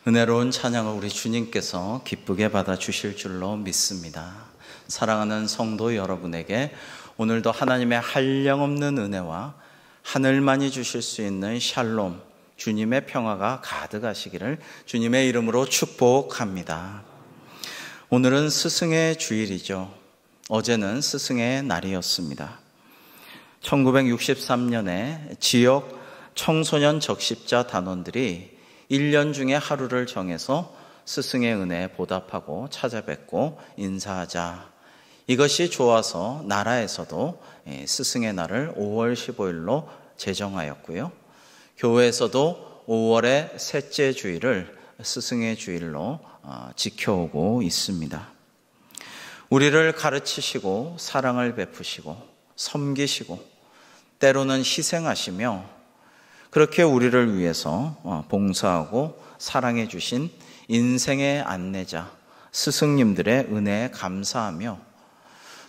은혜로운 찬양을 우리 주님께서 기쁘게 받아주실 줄로 믿습니다. 사랑하는 성도 여러분에게 오늘도 하나님의 한량없는 은혜와 하늘만이 주실 수 있는 샬롬, 주님의 평화가 가득하시기를 주님의 이름으로 축복합니다. 오늘은 스승의 주일이죠. 어제는 스승의 날이었습니다. 1963년에 지역 청소년 적십자 단원들이 1년 중에 하루를 정해서 스승의 은혜에 보답하고 찾아뵙고 인사하자. 이것이 좋아서 나라에서도 스승의 날을 5월 15일로 제정하였고요. 교회에서도 5월의 셋째 주일을 스승의 주일로 지켜오고 있습니다. 우리를 가르치시고 사랑을 베푸시고 섬기시고 때로는 희생하시며 그렇게 우리를 위해서 봉사하고 사랑해 주신 인생의 안내자 스승님들의 은혜에 감사하며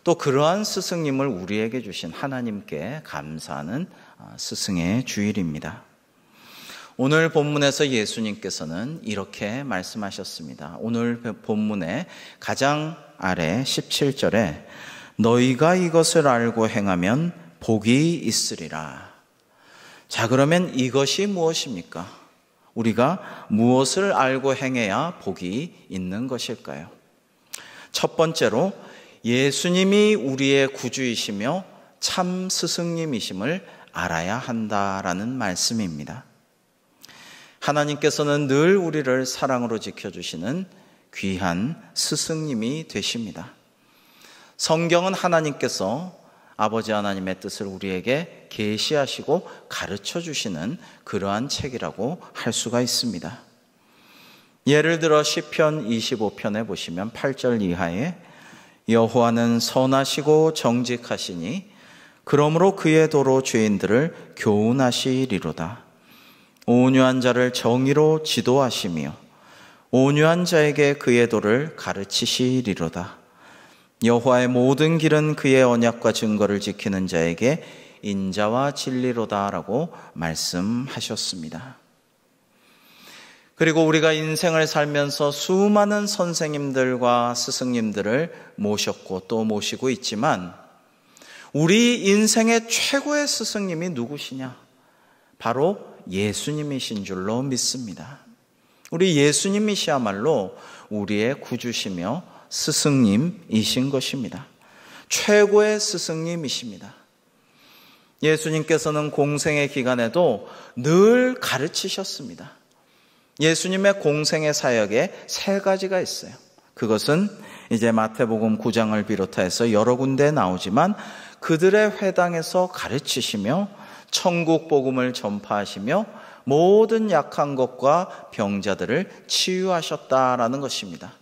또 그러한 스승님을 우리에게 주신 하나님께 감사하는 스승의 주일입니다. 오늘 본문에서 예수님께서는 이렇게 말씀하셨습니다. 오늘 본문의 가장 아래 17절에 너희가 이것을 알고 행하면 복이 있으리라. 자, 그러면 이것이 무엇입니까? 우리가 무엇을 알고 행해야 복이 있는 것일까요? 첫 번째로 예수님이 우리의 구주이시며 참 스승님이심을 알아야 한다라는 말씀입니다. 하나님께서는 늘 우리를 사랑으로 지켜주시는 귀한 스승님이 되십니다. 성경은 하나님께서 아버지 하나님의 뜻을 우리에게 계시하시고 가르쳐 주시는 그러한 책이라고 할 수가 있습니다. 예를 들어 시편 25편에 보시면 8절 이하에 여호와는 선하시고 정직하시니 그러므로 그의 도로 죄인들을 교훈하시리로다. 온유한 자를 정의로 지도하시며 온유한 자에게 그의 도를 가르치시리로다. 여호와의 모든 길은 그의 언약과 증거를 지키는 자에게 인자와 진리로다라고 말씀하셨습니다. 그리고 우리가 인생을 살면서 수많은 선생님들과 스승님들을 모셨고 또 모시고 있지만 우리 인생의 최고의 스승님이 누구시냐? 바로 예수님이신 줄로 믿습니다. 우리 예수님이시야말로 우리의 구주시며 스승님이신 것입니다. 최고의 스승님이십니다. 예수님께서는 공생의 기간에도 늘 가르치셨습니다. 예수님의 공생의 사역에 세 가지가 있어요. 그것은 이제 마태복음 9장을 비롯해서 여러 군데 나오지만 그들의 회당에서 가르치시며 천국 복음을 전파하시며 모든 약한 것과 병자들을 치유하셨다라는 것입니다.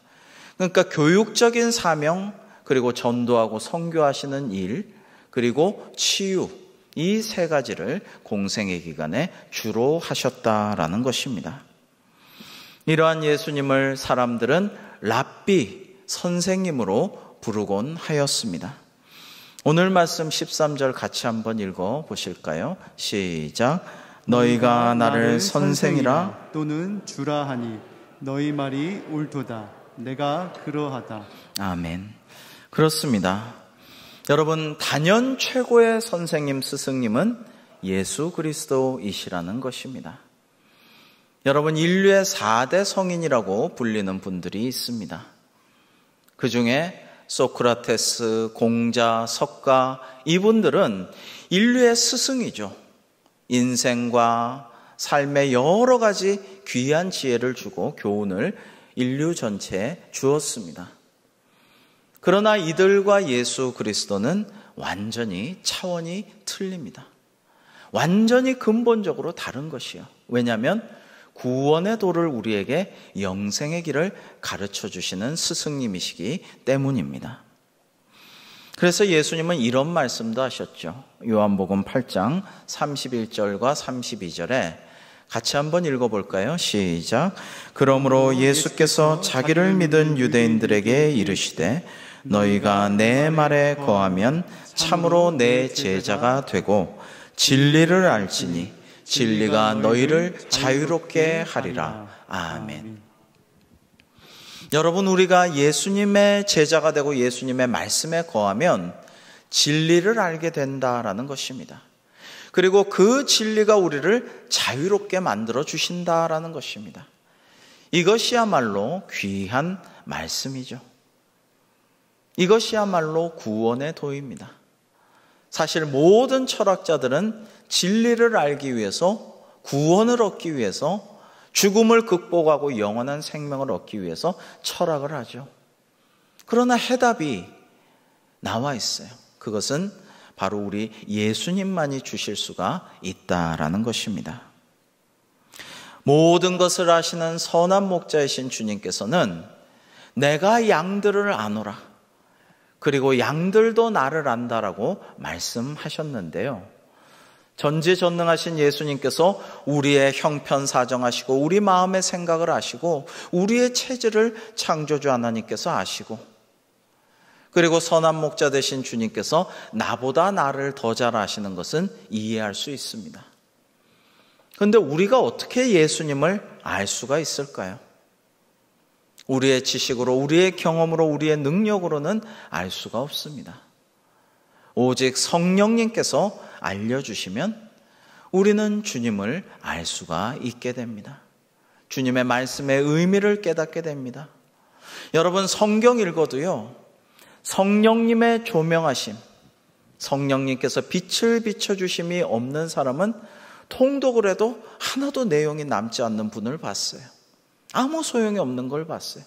그러니까 교육적인 사명, 그리고 전도하고 선교하시는 일, 그리고 치유, 이 세 가지를 공생의 기간에 주로 하셨다라는 것입니다. 이러한 예수님을 사람들은 랍비, 선생님으로 부르곤 하였습니다. 오늘 말씀 13절 같이 한번 읽어 보실까요? 시작. 너희가 나를 선생이라 또는 주라 하니 너희 말이 옳도다. 내가 그러하다. 아멘. 그렇습니다. 여러분, 단연 최고의 선생님, 스승님은 예수 그리스도이시라는 것입니다. 여러분, 인류의 4대 성인이라고 불리는 분들이 있습니다. 그 중에 소크라테스, 공자, 석가, 이분들은 인류의 스승이죠. 인생과 삶의 여러 가지 귀한 지혜를 주고 교훈을 인류 전체에 주었습니다. 그러나 이들과 예수 그리스도는 완전히 차원이 틀립니다. 완전히 근본적으로 다른 것이요. 왜냐하면 구원의 도를 우리에게 영생의 길을 가르쳐 주시는 스승님이시기 때문입니다. 그래서 예수님은 이런 말씀도 하셨죠. 요한복음 8장 31절과 32절에 같이 한번 읽어볼까요? 시작. 그러므로 예수께서 자기를 믿은 유대인들에게 이르시되 너희가 내 말에 거하면 참으로 내 제자가 되고 진리를 알지니 진리가 너희를 자유롭게 하리라. 아멘. 여러분, 우리가 예수님의 제자가 되고 예수님의 말씀에 거하면 진리를 알게 된다라는 것입니다. 그리고 그 진리가 우리를 자유롭게 만들어 주신다라는 것입니다. 이것이야말로 귀한 말씀이죠. 이것이야말로 구원의 도입니다. 사실 모든 철학자들은 진리를 알기 위해서, 구원을 얻기 위해서, 죽음을 극복하고 영원한 생명을 얻기 위해서 철학을 하죠. 그러나 해답이 나와 있어요. 그것은 바로 우리 예수님만이 주실 수가 있다라는 것입니다. 모든 것을 아시는 선한 목자이신 주님께서는 내가 양들을 아노라, 그리고 양들도 나를 안다라고 말씀하셨는데요. 전지전능하신 예수님께서 우리의 형편 사정하시고 우리 마음의 생각을 아시고 우리의 체질을 창조주 하나님께서 아시고, 그리고 선한 목자 되신 주님께서 나보다 나를 더 잘 아시는 것은 이해할 수 있습니다. 그런데 우리가 어떻게 예수님을 알 수가 있을까요? 우리의 지식으로, 우리의 경험으로, 우리의 능력으로는 알 수가 없습니다. 오직 성령님께서 알려주시면 우리는 주님을 알 수가 있게 됩니다. 주님의 말씀의 의미를 깨닫게 됩니다. 여러분, 성경 읽어도요, 성령님의 조명하심, 성령님께서 빛을 비춰주심이 없는 사람은 통독을 해도 하나도 내용이 남지 않는 분을 봤어요. 아무 소용이 없는 걸 봤어요.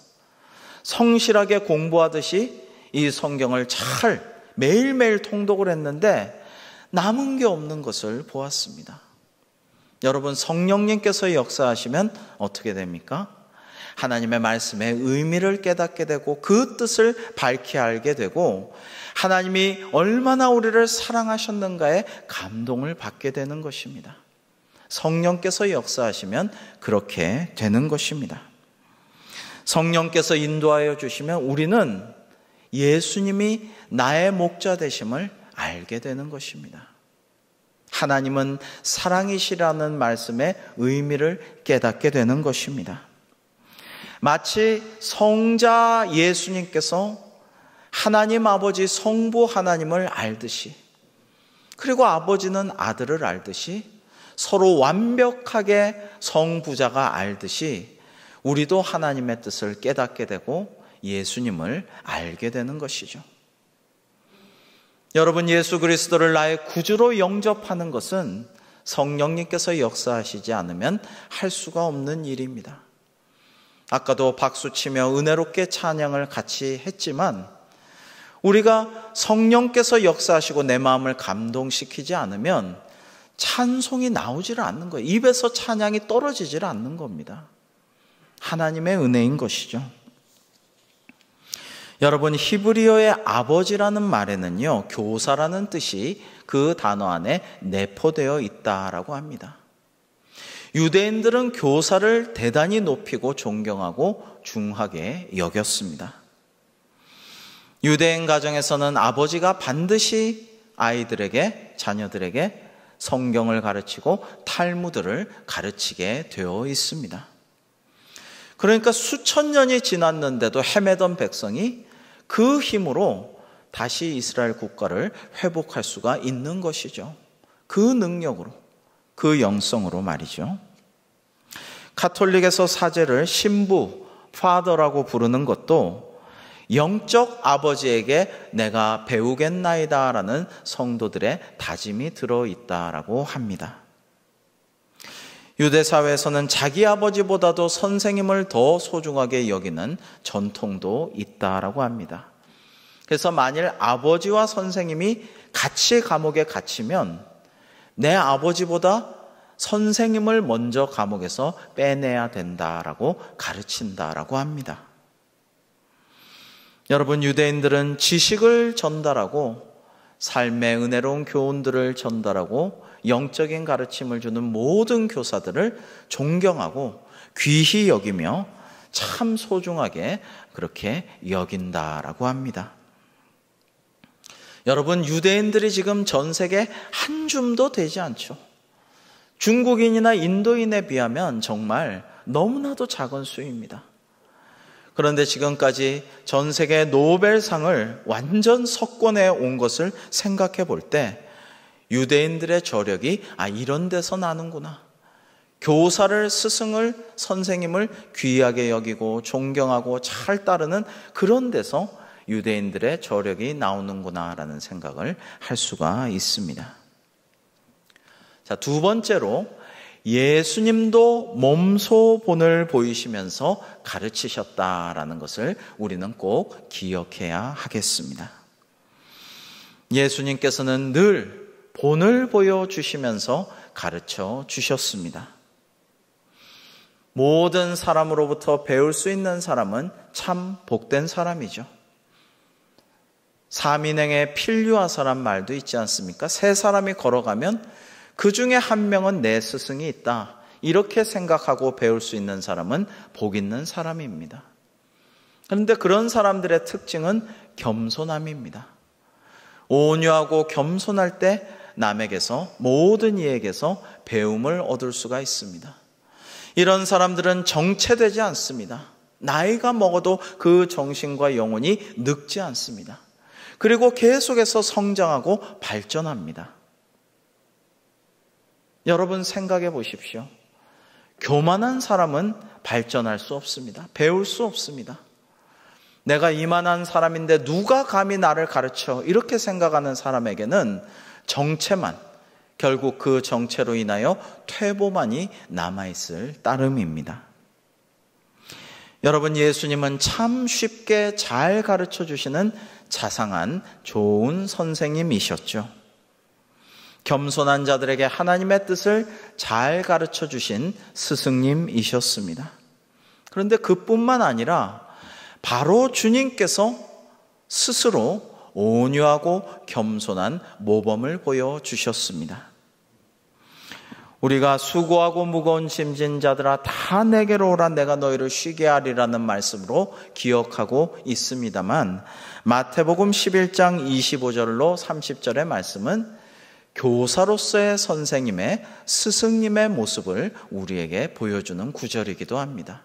성실하게 공부하듯이 이 성경을 잘 매일매일 통독을 했는데 남은 게 없는 것을 보았습니다. 여러분, 성령님께서 역사하시면 어떻게 됩니까? 하나님의 말씀의 의미를 깨닫게 되고 그 뜻을 밝히 알게 되고 하나님이 얼마나 우리를 사랑하셨는가에 감동을 받게 되는 것입니다. 성령께서 역사하시면 그렇게 되는 것입니다. 성령께서 인도하여 주시면 우리는 예수님이 나의 목자 되심을 알게 되는 것입니다. 하나님은 사랑이시라는 말씀의 의미를 깨닫게 되는 것입니다. 마치 성자 예수님께서 하나님 아버지 성부 하나님을 알듯이, 그리고 아버지는 아들을 알듯이, 서로 완벽하게 성부자가 알듯이 우리도 하나님의 뜻을 깨닫게 되고 예수님을 알게 되는 것이죠. 여러분, 예수 그리스도를 나의 구주로 영접하는 것은 성령님께서 역사하시지 않으면 할 수가 없는 일입니다. 아까도 박수치며 은혜롭게 찬양을 같이 했지만 우리가 성령께서 역사하시고 내 마음을 감동시키지 않으면 찬송이 나오질 않는 거예요. 입에서 찬양이 떨어지질 않는 겁니다. 하나님의 은혜인 것이죠. 여러분, 히브리어의 아버지라는 말에는요, 교사라는 뜻이 그 단어 안에 내포되어 있다라고 합니다. 유대인들은 교사를 대단히 높이고 존경하고 중하게 여겼습니다. 유대인 가정에서는 아버지가 반드시 아이들에게, 자녀들에게 성경을 가르치고 탈무드를 가르치게 되어 있습니다. 그러니까 수천 년이 지났는데도 헤매던 백성이 그 힘으로 다시 이스라엘 국가를 회복할 수가 있는 것이죠. 그 능력으로, 그 영성으로 말이죠. 가톨릭에서 사제를 신부, 파더라고 부르는 것도 영적 아버지에게 내가 배우겠나이다라는 성도들의 다짐이 들어있다라고 합니다. 유대 사회에서는 자기 아버지보다도 선생님을 더 소중하게 여기는 전통도 있다라고 합니다. 그래서 만일 아버지와 선생님이 같이 감옥에 갇히면 내 아버지보다 선생님을 먼저 감옥에서 빼내야 된다라고 가르친다라고 합니다. 여러분, 유대인들은 지식을 전달하고 삶의 은혜로운 교훈들을 전달하고 영적인 가르침을 주는 모든 교사들을 존경하고 귀히 여기며 참 소중하게 그렇게 여긴다라고 합니다. 여러분, 유대인들이 지금 전 세계 한 줌도 되지 않죠. 중국인이나 인도인에 비하면 정말 너무나도 작은 수입니다. 그런데 지금까지 전 세계 노벨상을 완전 석권해 온 것을 생각해 볼 때 유대인들의 저력이 이런 데서 나는구나. 교사를, 스승을, 선생님을 귀하게 여기고 존경하고 잘 따르는 그런 데서 유대인들의 저력이 나오는구나라는 생각을 할 수가 있습니다. 자, 두 번째로 예수님도 몸소 본을 보이시면서 가르치셨다라는 것을 우리는 꼭 기억해야 하겠습니다. 예수님께서는 늘 본을 보여주시면서 가르쳐 주셨습니다. 모든 사람으로부터 배울 수 있는 사람은 참 복된 사람이죠. 사민행에 필류하사란 말도 있지 않습니까? 세 사람이 걸어가면 그 중에 한 명은 내 스승이 있다. 이렇게 생각하고 배울 수 있는 사람은 복 있는 사람입니다. 그런데 그런 사람들의 특징은 겸손함입니다. 온유하고 겸손할 때 남에게서, 모든 이에게서 배움을 얻을 수가 있습니다. 이런 사람들은 정체되지 않습니다. 나이가 먹어도 그 정신과 영혼이 늙지 않습니다. 그리고 계속해서 성장하고 발전합니다. 여러분 생각해 보십시오. 교만한 사람은 발전할 수 없습니다. 배울 수 없습니다. 내가 이만한 사람인데 누가 감히 나를 가르쳐, 이렇게 생각하는 사람에게는 정체만, 결국 그 정체로 인하여 퇴보만이 남아있을 따름입니다. 여러분, 예수님은 참 쉽게 잘 가르쳐 주시는 자상한 좋은 선생님이셨죠. 겸손한 자들에게 하나님의 뜻을 잘 가르쳐 주신 스승님이셨습니다. 그런데 그뿐만 아니라 바로 주님께서 스스로 온유하고 겸손한 모범을 보여주셨습니다. 우리가 수고하고 무거운 짐진 자들아 다 내게로 오라, 내가 너희를 쉬게 하리라는 말씀으로 기억하고 있습니다만, 마태복음 11장 25절로 30절의 말씀은 교사로서의 선생님의, 스승님의 모습을 우리에게 보여주는 구절이기도 합니다.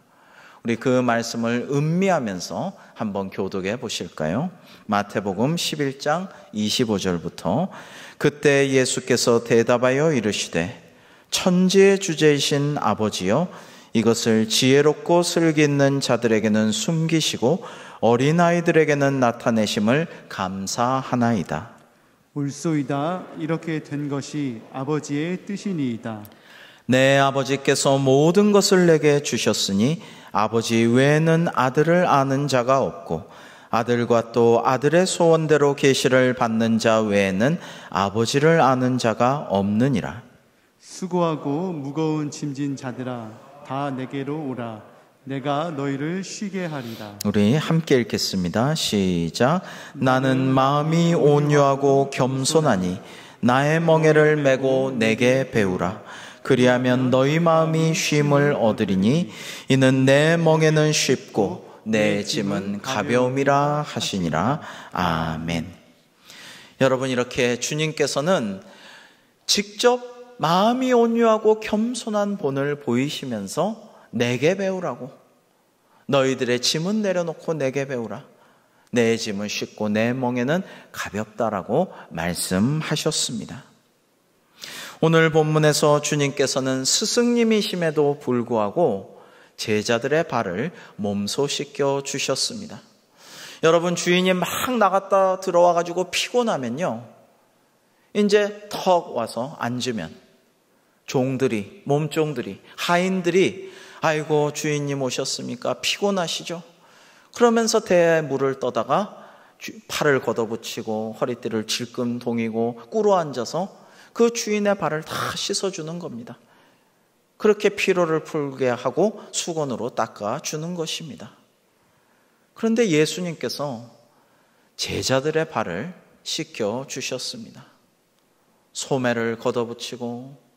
우리 그 말씀을 음미하면서 한번 교독해 보실까요? 마태복음 11장 25절부터 그때 예수께서 대답하여 이르시되 천지의 주제이신 아버지여, 이것을 지혜롭고 슬기 있는 자들에게는 숨기시고 어린아이들에게는 나타내심을 감사하나이다. 옳소이다. 이렇게 된 것이 아버지의 뜻이니이다. 내 아버지께서 모든 것을 내게 주셨으니 아버지 외에는 아들을 아는 자가 없고 아들과 또 아들의 소원대로 계시를 받는 자 외에는 아버지를 아는 자가 없느니라. 수고하고 무거운 짐진 자들아 다 내게로 오라. 내가 너희를 쉬게 하리라. 우리 함께 읽겠습니다. 시작. 나는 마음이 온유하고 겸손하니 나의 멍에를 메고 내게 배우라. 그리하면 너희 마음이 쉼을 얻으리니 이는 내 멍에는 쉽고 내 짐은 가벼움이라 하시니라. 아멘. 여러분, 이렇게 주님께서는 직접 마음이 온유하고 겸손한 본을 보이시면서 내게 배우라고, 너희들의 짐은 내려놓고 내게 배우라, 내 짐은 쉽고 내 멍에는 가볍다라고 말씀하셨습니다. 오늘 본문에서 주님께서는 스승님이심에도 불구하고 제자들의 발을 몸소 씻겨 주셨습니다. 여러분, 주인이 막 나갔다 들어와가지고 피곤하면요, 이제 턱 와서 앉으면 종들이, 몸종들이, 하인들이 아이고 주인님 오셨습니까? 피곤하시죠? 그러면서 대에 물을 떠다가 팔을 걷어붙이고 허리띠를 질끈 동이고 꿇어 앉아서 그 주인의 발을 다 씻어주는 겁니다. 그렇게 피로를 풀게 하고 수건으로 닦아주는 것입니다. 그런데 예수님께서 제자들의 발을 씻겨주셨습니다. 소매를 걷어붙이고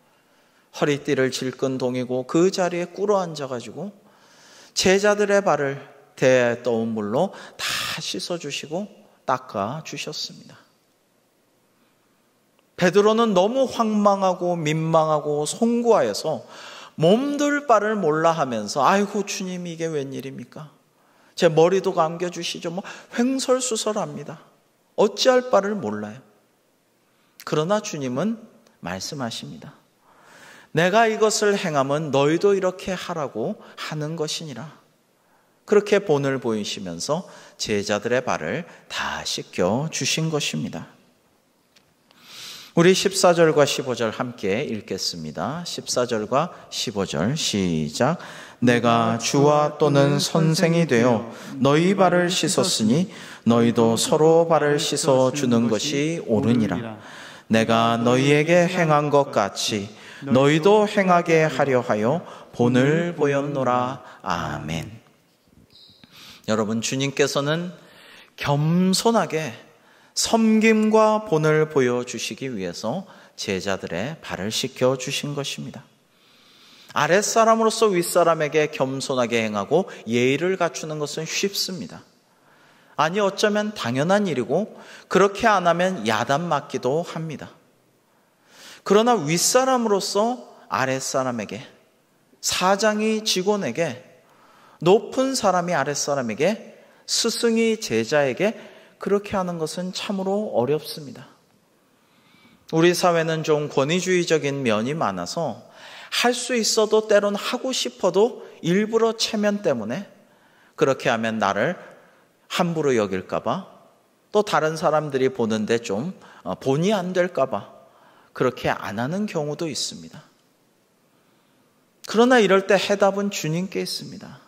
허리띠를 질끈 동이고 그 자리에 꿇어 앉아가지고 제자들의 발을 대에 떠온 물로 다 씻어주시고 닦아주셨습니다. 베드로는 너무 황망하고 민망하고 송구하여서 몸둘 바를 몰라 하면서 아이고 주님 이게 웬일입니까? 제 머리도 감겨주시죠. 횡설수설합니다. 어찌할 바를 몰라요. 그러나 주님은 말씀하십니다. 내가 이것을 행함은 너희도 이렇게 하라고 하는 것이니라. 그렇게 본을 보이시면서 제자들의 발을 다 씻겨 주신 것입니다. 우리 14절과 15절 함께 읽겠습니다. 14절과 15절 시작. 내가 주와 또는 선생이 되어 너희 발을 씻었으니 너희도 서로 발을 씻어 주는 것이 옳으니라. 내가 너희에게 행한 것 같이 너희도 행하게 하려 하여 본을 보였노라. 아멘. 여러분, 주님께서는 겸손하게 섬김과 본을 보여주시기 위해서 제자들의 발을 씻겨주신 것입니다. 아랫사람으로서 윗사람에게 겸손하게 행하고 예의를 갖추는 것은 쉽습니다. 아니 어쩌면 당연한 일이고 그렇게 안 하면 야단 맞기도 합니다. 그러나 윗사람으로서 아랫사람에게, 사장이 직원에게, 높은 사람이 아랫사람에게, 스승이 제자에게 그렇게 하는 것은 참으로 어렵습니다. 우리 사회는 좀 권위주의적인 면이 많아서 할 수 있어도 때론 하고 싶어도 일부러 체면 때문에 그렇게 하면 나를 함부로 여길까 봐, 또 다른 사람들이 보는데 좀 본의 안 될까 봐 그렇게 안 하는 경우도 있습니다. 그러나 이럴 때 해답은 주님께 있습니다.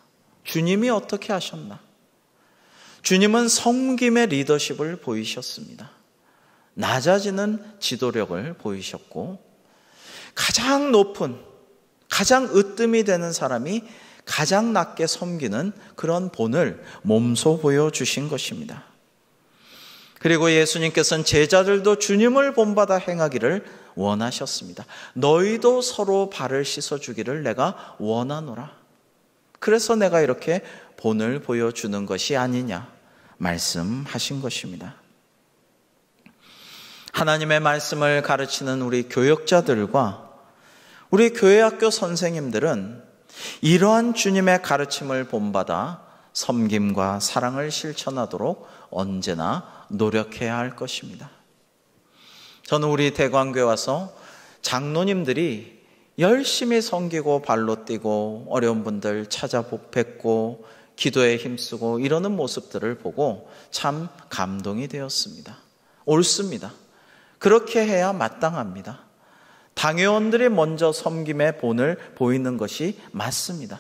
주님이 어떻게 하셨나? 주님은 섬김의 리더십을 보이셨습니다. 낮아지는 지도력을 보이셨고, 가장 높은, 가장 으뜸이 되는 사람이 가장 낮게 섬기는 그런 본을 몸소 보여주신 것입니다. 그리고 예수님께서는 제자들도 주님을 본받아 행하기를 원하셨습니다. 너희도 서로 발을 씻어주기를 내가 원하노라. 그래서 내가 이렇게 본을 보여주는 것이 아니냐 말씀하신 것입니다. 하나님의 말씀을 가르치는 우리 교역자들과 우리 교회학교 선생님들은 이러한 주님의 가르침을 본받아 섬김과 사랑을 실천하도록 언제나 노력해야 할 것입니다. 저는 우리 대광교회 와서 장로님들이 열심히 섬기고 발로 뛰고 어려운 분들 찾아뵙고 기도에 힘쓰고 이러는 모습들을 보고 참 감동이 되었습니다. 옳습니다. 그렇게 해야 마땅합니다. 당회원들이 먼저 섬김의 본을 보이는 것이 맞습니다.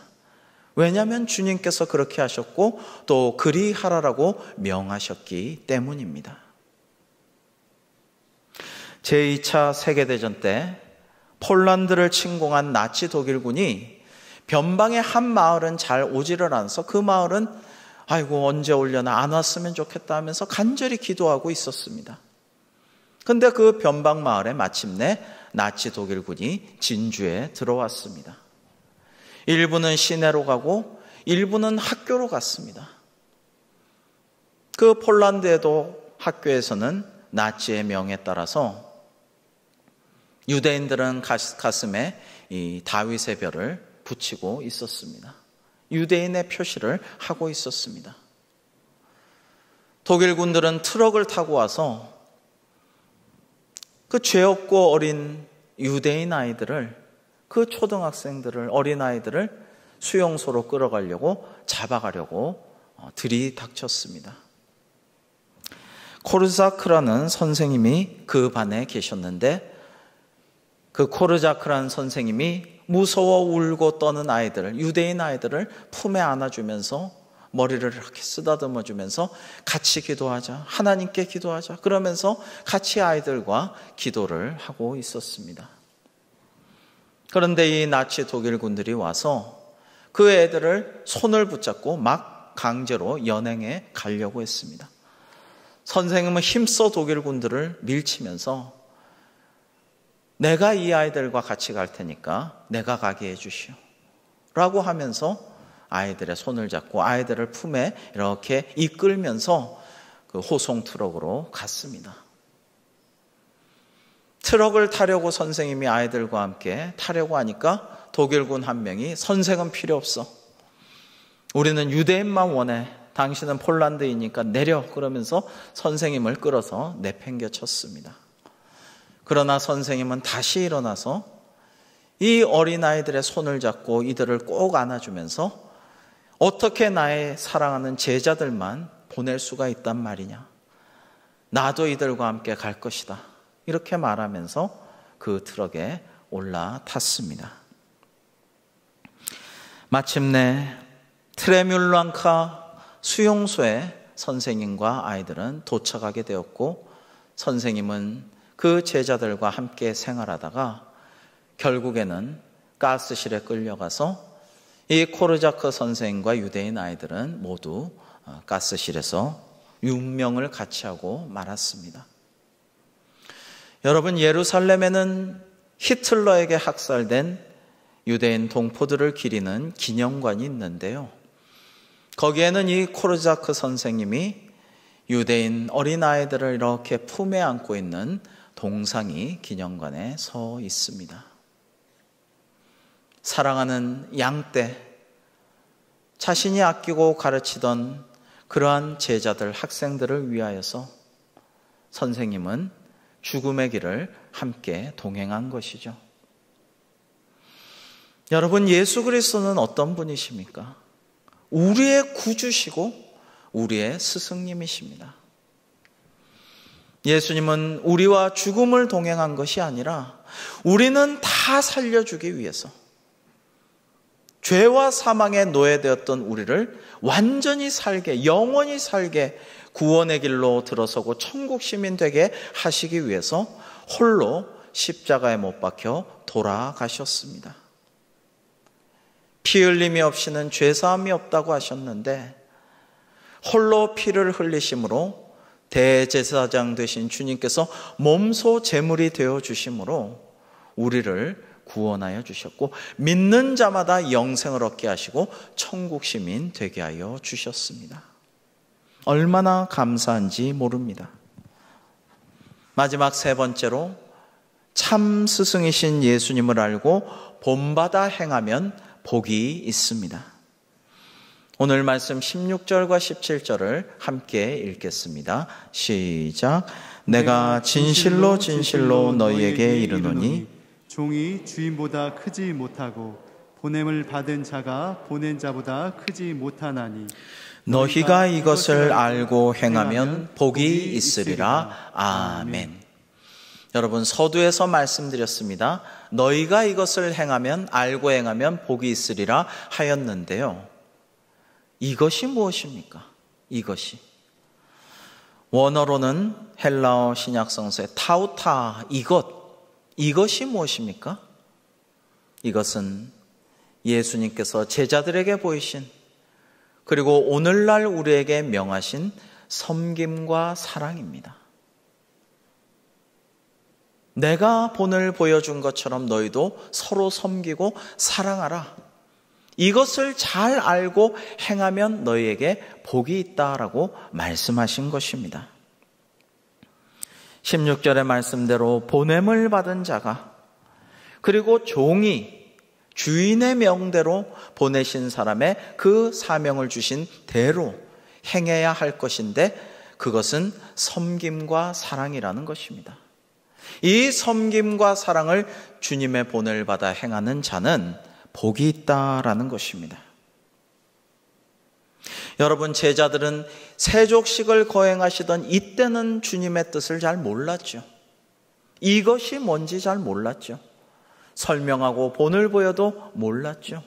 왜냐하면 주님께서 그렇게 하셨고 또 그리하라라고 명하셨기 때문입니다. 제2차 세계대전 때 폴란드를 침공한 나치 독일군이 변방의 한 마을은 잘 오지를 않아서 그 마을은 아이고 언제 오려나 안 왔으면 좋겠다 하면서 간절히 기도하고 있었습니다. 그런데 그 변방 마을에 마침내 나치 독일군이 진주에 들어왔습니다. 일부는 시내로 가고 일부는 학교로 갔습니다. 그 폴란드에도 학교에서는 나치의 명에 따라서 유대인들은 가슴에 이 다윗의 별을 붙이고 있었습니다. 유대인의 표시를 하고 있었습니다. 독일군들은 트럭을 타고 와서 그 죄 없고 어린 유대인 아이들을, 그 초등학생들을, 어린 아이들을 수용소로 끌어가려고 잡아가려고 들이닥쳤습니다. 코르자크라는 선생님이 그 반에 계셨는데 그 코르자크라는 선생님이 무서워 울고 떠는 아이들을, 유대인 아이들을 품에 안아주면서 머리를 이렇게 쓰다듬어주면서 같이 기도하자, 하나님께 기도하자 그러면서 같이 아이들과 기도를 하고 있었습니다. 그런데 이 나치 독일군들이 와서 그 애들을 손을 붙잡고 막 강제로 연행해 가려고 했습니다. 선생님은 힘써 독일군들을 밀치면서 내가 이 아이들과 같이 갈 테니까 내가 가게 해주시오 라고 하면서 아이들의 손을 잡고 아이들을 품에 이렇게 이끌면서 그 호송 트럭으로 갔습니다. 트럭을 타려고 선생님이 아이들과 함께 타려고 하니까 독일군 한 명이 선생은 필요 없어. 우리는 유대인만 원해. 당신은 폴란드이니까 내려. 그러면서 선생님을 끌어서 내팽개쳤습니다. 그러나 선생님은 다시 일어나서 이 어린아이들의 손을 잡고 이들을 꼭 안아주면서 어떻게 나의 사랑하는 제자들만 보낼 수가 있단 말이냐. 나도 이들과 함께 갈 것이다. 이렇게 말하면서 그 트럭에 올라탔습니다. 마침내 트레뮬랑카 수용소에 선생님과 아이들은 도착하게 되었고 선생님은 그 제자들과 함께 생활하다가 결국에는 가스실에 끌려가서 이 코르자크 선생과 유대인 아이들은 모두 가스실에서 운명을 같이 하고 말았습니다. 여러분, 예루살렘에는 히틀러에게 학살된 유대인 동포들을 기리는 기념관이 있는데요. 거기에는 이 코르자크 선생님이 유대인 어린아이들을 이렇게 품에 안고 있는 동상이 기념관에 서 있습니다. 사랑하는 양떼, 자신이 아끼고 가르치던 그러한 제자들, 학생들을 위하여서 선생님은 죽음의 길을 함께 동행한 것이죠. 여러분, 예수 그리스도는 어떤 분이십니까? 우리의 구주시고 우리의 스승님이십니다. 예수님은 우리와 죽음을 동행한 것이 아니라 우리는 다 살려주기 위해서 죄와 사망에 노예되었던 우리를 완전히 살게, 영원히 살게 구원의 길로 들어서고 천국 시민 되게 하시기 위해서 홀로 십자가에 못 박혀 돌아가셨습니다. 피 흘림이 없이는 죄사함이 없다고 하셨는데 홀로 피를 흘리심으로 대제사장 되신 주님께서 몸소 제물이 되어 주심으로 우리를 구원하여 주셨고 믿는 자마다 영생을 얻게 하시고 천국 시민 되게 하여 주셨습니다. 얼마나 감사한지 모릅니다. 마지막 세 번째로 참 스승이신 예수님을 알고 본받아 행하면 복이 있습니다. 오늘 말씀 16절과 17절을 함께 읽겠습니다. 시작. 내가 진실로 진실로 너희에게 이르노니 종이 주인보다 크지 못하고 보냄을 받은 자가 보낸 자보다 크지 못하나니 너희가 이것을 알고 행하면 복이 있으리라. 아멘. 여러분, 서두에서 말씀드렸습니다. 너희가 이것을 행하면, 알고 행하면 복이 있으리라 하였는데요. 이것이 무엇입니까? 이것이. 원어로는 헬라어 신약성서의 타우타, 이것이 무엇입니까? 이것은 예수님께서 제자들에게 보이신, 그리고 오늘날 우리에게 명하신 섬김과 사랑입니다. 내가 본을 보여준 것처럼 너희도 서로 섬기고 사랑하라. 이것을 잘 알고 행하면 너희에게 복이 있다라고 말씀하신 것입니다. 16절의 말씀대로 보냄을 받은 자가, 그리고 종이 주인의 명대로 보내신 사람의 그 사명을 주신 대로 행해야 할 것인데 그것은 섬김과 사랑이라는 것입니다. 이 섬김과 사랑을 주님의 본을 받아 행하는 자는 복이 있다라는 것입니다. 여러분, 제자들은 세족식을 거행하시던 이때는 주님의 뜻을 잘 몰랐죠. 이것이 뭔지 잘 몰랐죠. 설명하고 본을 보여도 몰랐죠.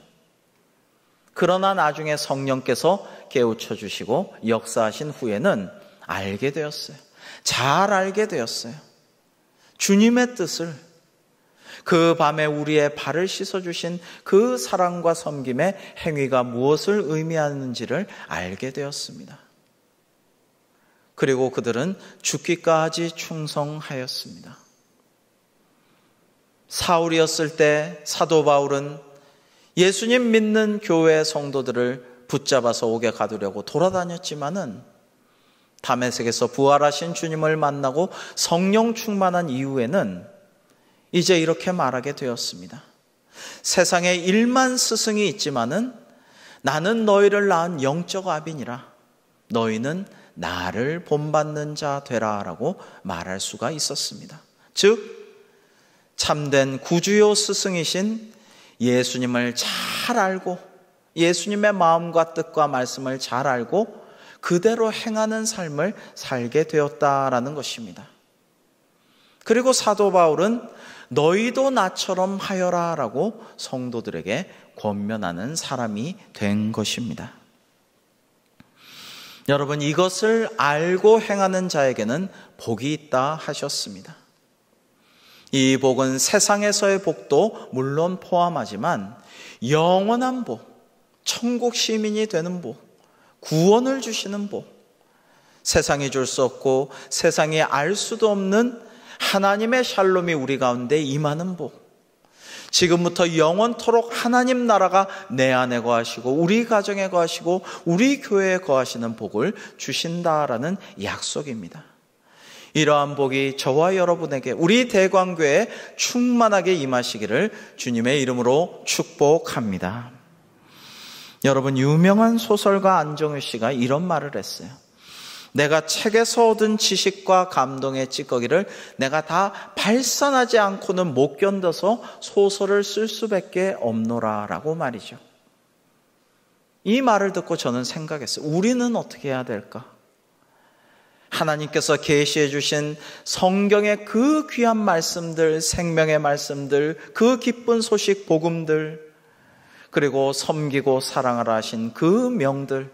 그러나 나중에 성령께서 깨우쳐 주시고 역사하신 후에는 알게 되었어요. 잘 알게 되었어요. 주님의 뜻을, 그 밤에 우리의 발을 씻어주신 그 사랑과 섬김의 행위가 무엇을 의미하는지를 알게 되었습니다. 그리고 그들은 죽기까지 충성하였습니다. 사울이었을 때 사도 바울은 예수님 믿는 교회 성도들을 붙잡아서 옥에 가두려고 돌아다녔지만은 다메섹에서 부활하신 주님을 만나고 성령 충만한 이후에는 이제 이렇게 말하게 되었습니다. 세상에 1만 스승이 있지만은 나는 너희를 낳은 영적 아비니라. 너희는 나를 본받는 자 되라 라고 말할 수가 있었습니다. 즉 참된 구주요 스승이신 예수님을 잘 알고 예수님의 마음과 뜻과 말씀을 잘 알고 그대로 행하는 삶을 살게 되었다라는 것입니다. 그리고 사도 바울은 너희도 나처럼 하여라 라고 성도들에게 권면하는 사람이 된 것입니다. 여러분, 이것을 알고 행하는 자에게는 복이 있다 하셨습니다. 이 복은 세상에서의 복도 물론 포함하지만 영원한 복, 천국 시민이 되는 복, 구원을 주시는 복, 세상이 줄 수 없고 세상이 알 수도 없는 하나님의 샬롬이 우리 가운데 임하는 복, 지금부터 영원토록 하나님 나라가 내 안에 거하시고 우리 가정에 거하시고 우리 교회에 거하시는 복을 주신다라는 약속입니다. 이러한 복이 저와 여러분에게 우리 대광교회에 충만하게 임하시기를 주님의 이름으로 축복합니다. 여러분, 유명한 소설가 안정일 씨가 이런 말을 했어요. 내가 책에서 얻은 지식과 감동의 찌꺼기를 내가 다 발산하지 않고는 못 견뎌서 소설을 쓸 수밖에 없노라 라고 말이죠. 이 말을 듣고 저는 생각했어요. 우리는 어떻게 해야 될까? 하나님께서 계시해 주신 성경의 그 귀한 말씀들, 생명의 말씀들, 그 기쁜 소식 복음들, 그리고 섬기고 사랑하라 하신 그 명들,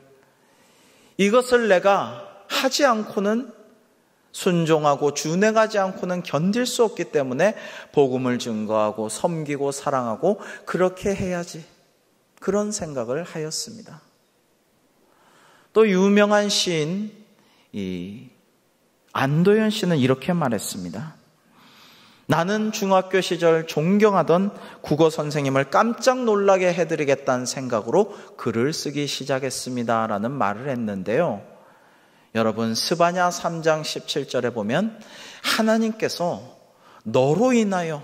이것을 내가 하지 않고는 순종하고 준행하지 않고는 견딜 수 없기 때문에 복음을 증거하고 섬기고 사랑하고 그렇게 해야지, 그런 생각을 하였습니다. 또 유명한 시인 안도현 씨는 이렇게 말했습니다. 나는 중학교 시절 존경하던 국어 선생님을 깜짝 놀라게 해드리겠다는 생각으로 글을 쓰기 시작했습니다 라는 말을 했는데요, 여러분, 스바냐 3장 17절에 보면 하나님께서 너로 인하여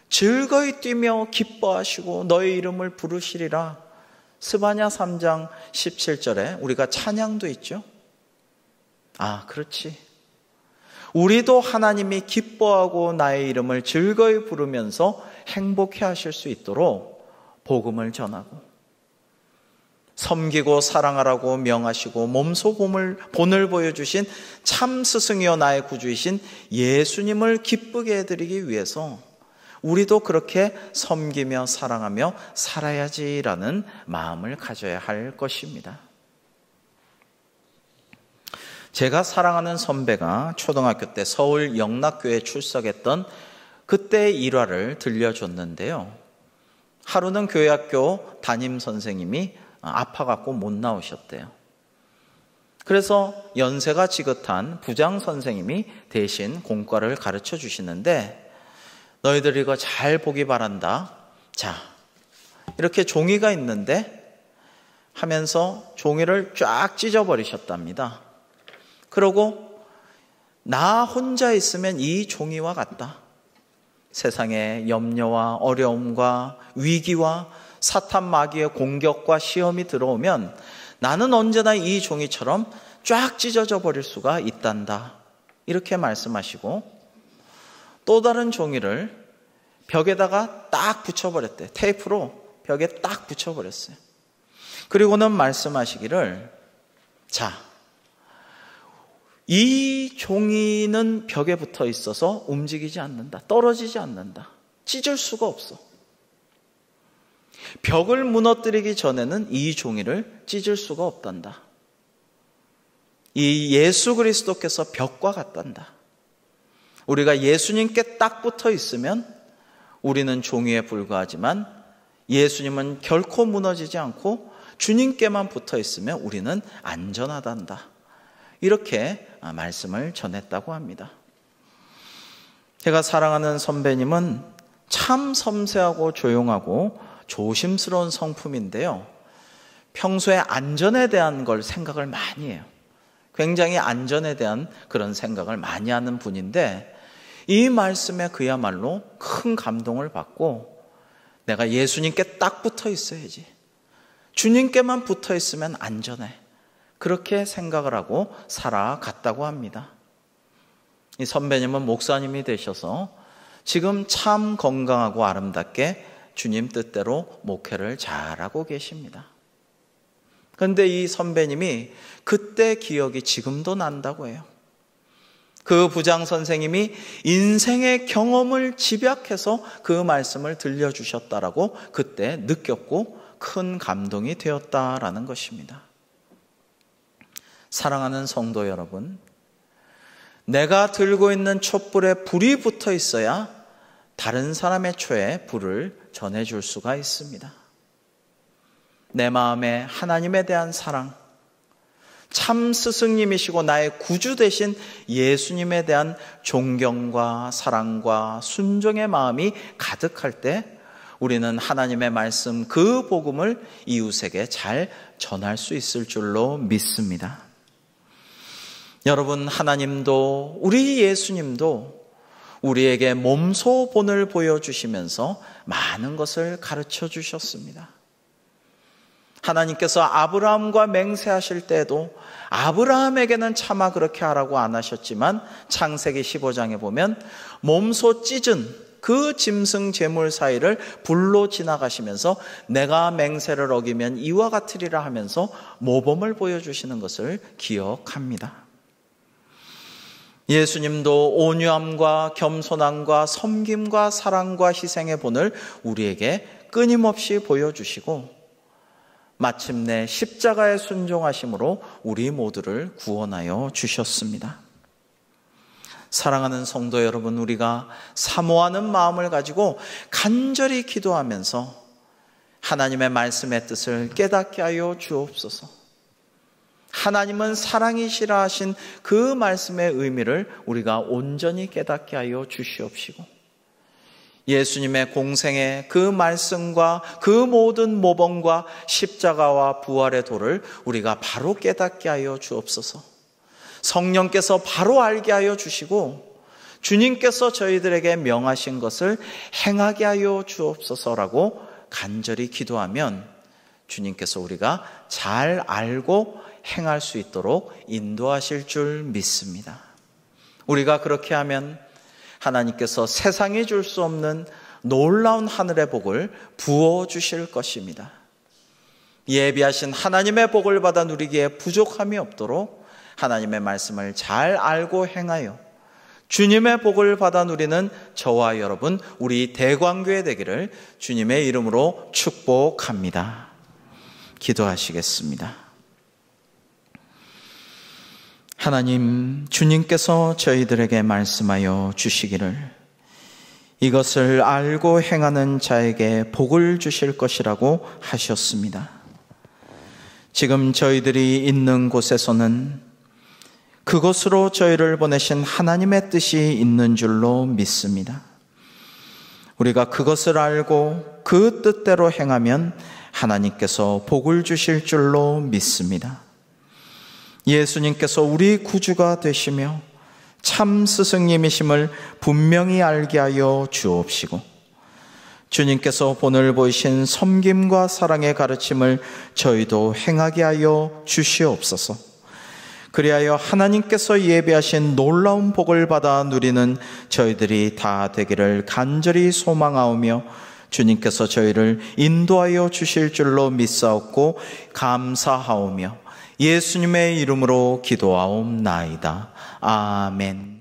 즐거이 뛰며 기뻐하시고 너의 이름을 부르시리라. 스바냐 3장 17절에 우리가 찬양도 있죠. 아, 그렇지. 우리도 하나님이 기뻐하고 나의 이름을 즐거이 부르면서 행복해 하실 수 있도록 복음을 전하고 섬기고 사랑하라고 명하시고 몸소 본을 보여주신 참 스승이여 나의 구주이신 예수님을 기쁘게 해드리기 위해서 우리도 그렇게 섬기며 사랑하며 살아야지라는 마음을 가져야 할 것입니다. 제가 사랑하는 선배가 초등학교 때 서울 영락교회에 출석했던 그때의 일화를 들려줬는데요, 하루는 교회학교 담임선생님이 아파갖고 못 나오셨대요. 그래서 연세가 지긋한 부장선생님이 대신 공과를 가르쳐 주시는데, 너희들 이거 잘 보기 바란다. 자, 이렇게 종이가 있는데 하면서 종이를 쫙 찢어버리셨답니다. 그러고 나 혼자 있으면 이 종이와 같다. 세상에 염려와 어려움과 위기와 사탄 마귀의 공격과 시험이 들어오면 나는 언제나 이 종이처럼 쫙 찢어져 버릴 수가 있단다. 이렇게 말씀하시고 또 다른 종이를 벽에다가 딱 붙여버렸대요. 테이프로 벽에 딱 붙여버렸어요. 그리고는 말씀하시기를, 자, 이 종이는 벽에 붙어 있어서 움직이지 않는다. 떨어지지 않는다. 찢을 수가 없어. 벽을 무너뜨리기 전에는 이 종이를 찢을 수가 없단다. 이 예수 그리스도께서 벽과 같단다. 우리가 예수님께 딱 붙어 있으면 우리는 종이에 불과하지만 예수님은 결코 무너지지 않고 주님께만 붙어 있으면 우리는 안전하단다. 이렇게 말씀을 전했다고 합니다. 제가 사랑하는 선배님은 참 섬세하고 조용하고 조심스러운 성품인데요, 평소에 안전에 대한 걸 생각을 많이 해요. 굉장히 안전에 대한 그런 생각을 많이 하는 분인데, 이 말씀에 그야말로 큰 감동을 받고 내가 예수님께 딱 붙어 있어야지, 주님께만 붙어 있으면 안전해, 그렇게 생각을 하고 살아갔다고 합니다. 이 선배님은 목사님이 되셔서 지금 참 건강하고 아름답게 주님 뜻대로 목회를 잘하고 계십니다. 그런데 이 선배님이 그때 기억이 지금도 난다고 해요. 그 부장 선생님이 인생의 경험을 집약해서 그 말씀을 들려주셨다라고 그때 느꼈고 큰 감동이 되었다라는 것입니다. 사랑하는 성도 여러분, 내가 들고 있는 촛불에 불이 붙어 있어야 다른 사람의 초에 불을 전해줄 수가 있습니다. 내 마음에 하나님에 대한 사랑, 참 스승님이시고 나의 구주 되신 예수님에 대한 존경과 사랑과 순종의 마음이 가득할 때 우리는 하나님의 말씀, 그 복음을 이웃에게 잘 전할 수 있을 줄로 믿습니다. 여러분, 하나님도 우리 예수님도 우리에게 몸소 본을 보여주시면서 많은 것을 가르쳐 주셨습니다. 하나님께서 아브라함과 맹세하실 때에도 아브라함에게는 차마 그렇게 하라고 안 하셨지만 창세기 15장에 보면 몸소 찢은 그 짐승 제물 사이를 불로 지나가시면서 내가 맹세를 어기면 이와 같으리라 하면서 모범을 보여주시는 것을 기억합니다. 예수님도 온유함과 겸손함과 섬김과 사랑과 희생의 본을 우리에게 끊임없이 보여주시고 마침내 십자가에 순종하심으로 우리 모두를 구원하여 주셨습니다. 사랑하는 성도 여러분, 우리가 사모하는 마음을 가지고 간절히 기도하면서 하나님의 말씀의 뜻을 깨닫게 하여 주옵소서. 하나님은 사랑이시라 하신 그 말씀의 의미를 우리가 온전히 깨닫게 하여 주시옵시고 예수님의 공생의 그 말씀과 그 모든 모범과 십자가와 부활의 도를 우리가 바로 깨닫게 하여 주옵소서. 성령께서 바로 알게 하여 주시고 주님께서 저희들에게 명하신 것을 행하게 하여 주옵소서라고 간절히 기도하면 주님께서 우리가 잘 알고 행할 수 있도록 인도하실 줄 믿습니다. 우리가 그렇게 하면 하나님께서 세상이 줄 수 없는 놀라운 하늘의 복을 부어주실 것입니다. 예비하신 하나님의 복을 받아 누리기에 부족함이 없도록 하나님의 말씀을 잘 알고 행하여 주님의 복을 받아 누리는 저와 여러분, 우리 대광교회 되기를 주님의 이름으로 축복합니다. 기도하시겠습니다. 하나님, 주님께서 저희들에게 말씀하여 주시기를 이것을 알고 행하는 자에게 복을 주실 것이라고 하셨습니다. 지금 저희들이 있는 곳에서는 그곳으로 저희를 보내신 하나님의 뜻이 있는 줄로 믿습니다. 우리가 그것을 알고 그 뜻대로 행하면 하나님께서 복을 주실 줄로 믿습니다. 예수님께서 우리 구주가 되시며 참 스승님이심을 분명히 알게 하여 주옵시고 주님께서 본을 보이신 섬김과 사랑의 가르침을 저희도 행하게 하여 주시옵소서. 그리하여 하나님께서 예비하신 놀라운 복을 받아 누리는 저희들이 다 되기를 간절히 소망하오며 주님께서 저희를 인도하여 주실 줄로 믿사옵고 감사하오며 예수님의 이름으로 기도하옵나이다. 아멘.